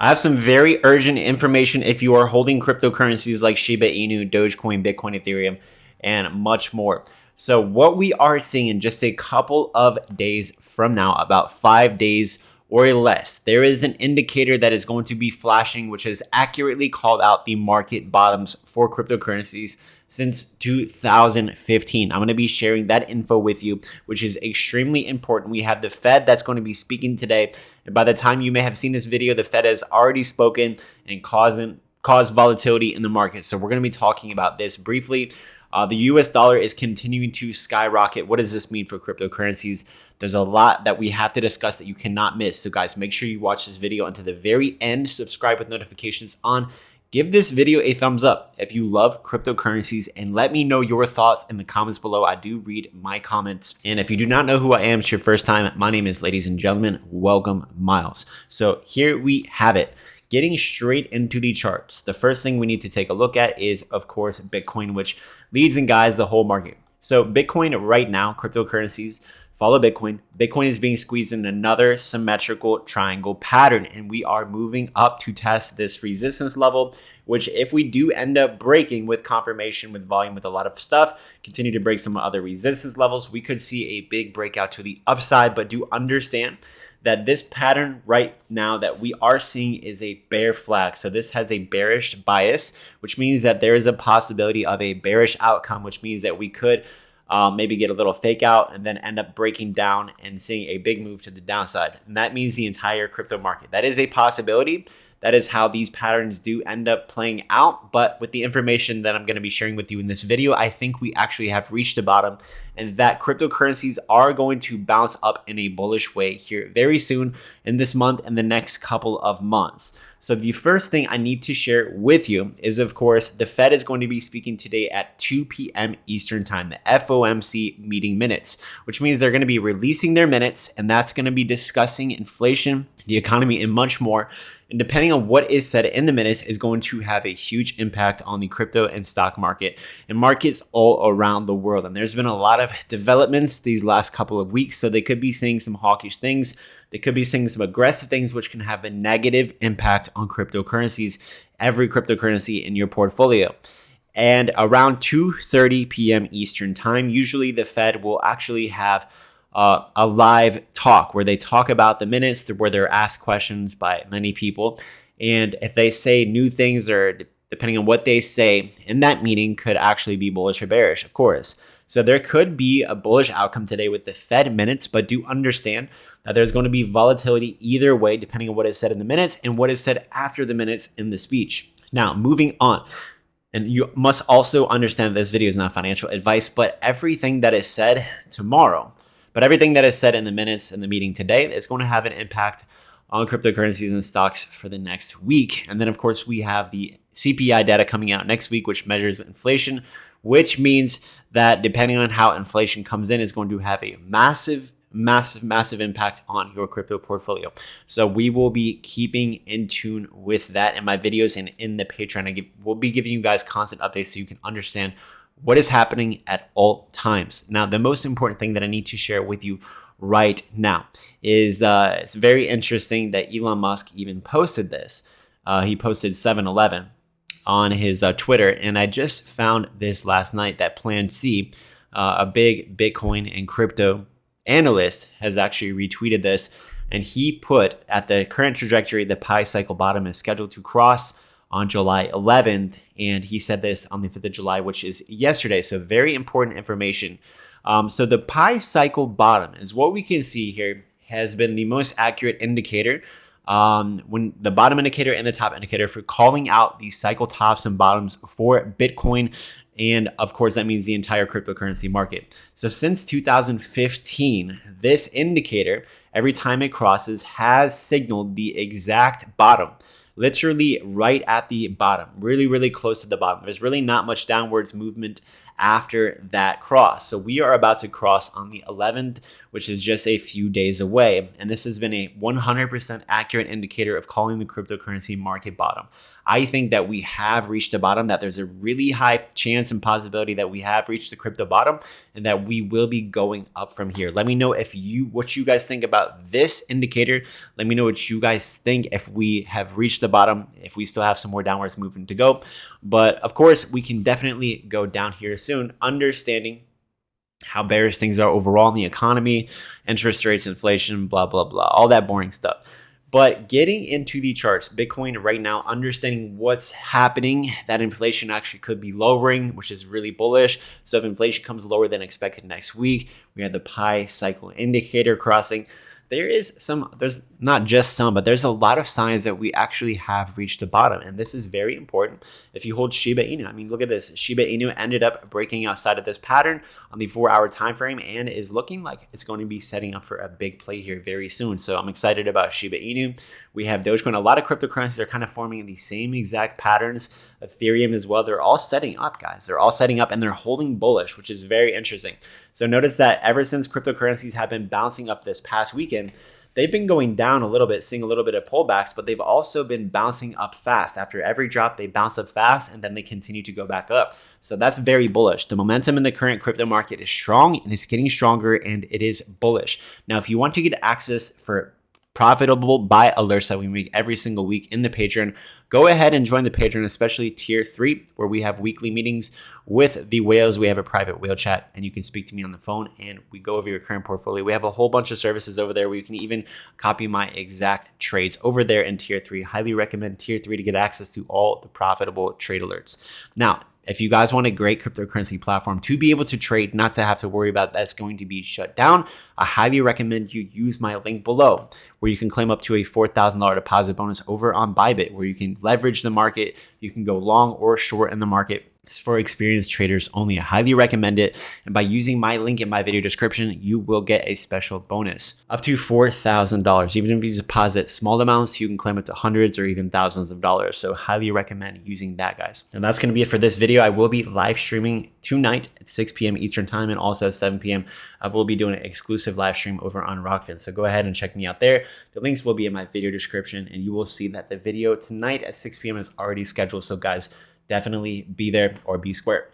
I have some very urgent information if you are holding cryptocurrencies like Shiba Inu, Dogecoin, Bitcoin, Ethereum, and much more. So, what we are seeing in just a couple of days from now, about 5 days or less, there is an indicator that is going to be flashing, which has accurately called out the market bottoms for cryptocurrencies since 2015. I'm going to be sharing that info with you, which is extremely important. We have the Fed that's going to be speaking today. And by the time you may have seen this video, the Fed has already spoken and caused volatility in the market. So we're going to be talking about this briefly. The US dollar is continuing to skyrocket. What does this mean for cryptocurrencies? There's a lot that we have to discuss that you cannot miss. So guys, make sure you watch this video until the very end. Subscribe with notifications on. Give this video a thumbs up if you love cryptocurrencies, and let me know your thoughts in the comments below. I do read my comments. And if you do not know who I am, it's your first time, my name is, ladies and gentlemen, welcome Miles. So here we have it. Getting straight into the charts. The first thing we need to take a look at is, of course, Bitcoin, which leads and guides the whole market. So Bitcoin right now, cryptocurrencies follow Bitcoin. Bitcoin is being squeezed in another symmetrical triangle pattern, and we are moving up to test this resistance level, which if we do end up breaking with confirmation, with volume, with a lot of stuff, continue to break some other resistance levels, we could see a big breakout to the upside. But do understand that this pattern right now that we are seeing is a bear flag. So this has a bearish bias, which means that there is a possibility of a bearish outcome, which means that we could maybe get a little fake out and then end up breaking down and seeing a big move to the downside. And that means the entire crypto market. That is a possibility. That is how these patterns do end up playing out. But with the information that I'm going to be sharing with you in this video, I think we actually have reached the bottom, and that cryptocurrencies are going to bounce up in a bullish way here very soon in this month and the next couple of months. So the first thing I need to share with you is, of course, the Fed is going to be speaking today at 2 p.m. Eastern time, the FOMC meeting minutes, which means they're going to be releasing their minutes, and that's going to be discussing inflation, the economy, and much more. And depending on what is said in the minutes is going to have a huge impact on the crypto and stock market and markets all around the world. And there's been a lot of developments these last couple of weeks. So they could be saying some hawkish things. They could be saying some aggressive things, which can have a negative impact on cryptocurrencies, every cryptocurrency in your portfolio. And around 2:30 p.m. Eastern time, usually the Fed will actually have a live talk where they talk about the minutes, where they're asked questions by many people. And if they say new things, or depending on what they say in that meeting, could actually be bullish or bearish, of course. So there could be a bullish outcome today with the Fed minutes, but do understand that there's going to be volatility either way, depending on what is said in the minutes and what is said after the minutes in the speech. Now, moving on. And you must also understand that this video is not financial advice, but everything that is said tomorrow, but everything that is said in the minutes in the meeting today is going to have an impact on cryptocurrencies and stocks for the next week. And then, of course, we have the CPI data coming out next week, which measures inflation, which means that depending on how inflation comes in, is going to have a massive impact on your crypto portfolio. So we will be keeping in tune with that in my videos and in the Patreon. We'll be giving you guys constant updates so you can understand what is happening at all times. Now, the most important thing that I need to share with you right now is it's very interesting that Elon Musk even posted this. He posted 7-Eleven on his Twitter, and I just found this last night that Plan C, a big Bitcoin and crypto analyst, has actually retweeted this, and he put, at the current trajectory, the pi cycle bottom is scheduled to cross on July 11th, and he said this on the 5th of July, which is yesterday. So very important information. So the pi cycle bottom is what we can see here has been the most accurate indicator, when the bottom indicator and the top indicator, for calling out the cycle tops and bottoms for Bitcoin. And of course, that means the entire cryptocurrency market. So since 2015, this indicator, every time it crosses, has signaled the exact bottom. Literally right at the bottom, really close to the bottom. There's really not much downwards movement after that cross. So we are about to cross on the 11th, which is just a few days away. And this has been a 100% accurate indicator of calling the cryptocurrency market bottom. I think that we have reached a bottom, that there's a really high chance and possibility that we have reached the crypto bottom and that we will be going up from here. Let me know what you guys think about this indicator. Let me know what you guys think if we have reached the bottom, if we still have some more downwards movement to go. But of course, we can definitely go down here soon, understanding how bearish things are overall in the economy, interest rates, inflation, blah, blah, blah, all that boring stuff. But getting into the charts, Bitcoin right now, understanding what's happening, that inflation actually could be lowering, which is really bullish. So if inflation comes lower than expected next week, we have the pi cycle indicator crossing. There's not just some, but there's a lot of signs that we actually have reached the bottom. And this is very important if you hold Shiba Inu. I mean, look at this. Shiba Inu ended up breaking outside of this pattern on the 4-hour time frame and is looking like it's going to be setting up for a big play here very soon. So I'm excited about Shiba Inu. We have Dogecoin. A lot of cryptocurrencies are kind of forming the same exact patterns. Ethereum as well. They're all setting up, guys. They're all setting up and they're holding bullish, which is very interesting. So notice that ever since cryptocurrencies have been bouncing up this past weekend, they've been going down a little bit, seeing a little bit of pullbacks, but they've also been bouncing up fast. After every drop, they bounce up fast and then they continue to go back up. So that's very bullish. The momentum in the current crypto market is strong and it's getting stronger and it is bullish. Now, if you want to get access for profitable buy alerts that we make every single week in the Patreon, go ahead and join the Patreon, especially tier 3, where we have weekly meetings with the whales. We have a private whale chat and you can speak to me on the phone and we go over your current portfolio. We have a whole bunch of services over there where you can even copy my exact trades over there in tier 3. Highly recommend tier 3 to get access to all the profitable trade alerts. Now, if you guys want a great cryptocurrency platform to be able to trade, not to have to worry about that's going to be shut down, I highly recommend you use my link below, where you can claim up to a $4,000 deposit bonus over on Bybit, where you can leverage the market. You can go long or short in the market. It's for experienced traders only. I highly recommend it. And by using my link in my video description, you will get a special bonus up to $4,000. Even if you deposit small amounts, you can claim it to hundreds or even thousands of dollars. So highly recommend using that, guys. And that's going to be it for this video. I will be live streaming tonight at 6 p.m. Eastern time and also 7 p.m. I will be doing an exclusive live stream over on Rockfin. So go ahead and check me out there. The links will be in my video description and you will see that the video tonight at 6 p.m. is already scheduled. So guys, definitely be there or be square.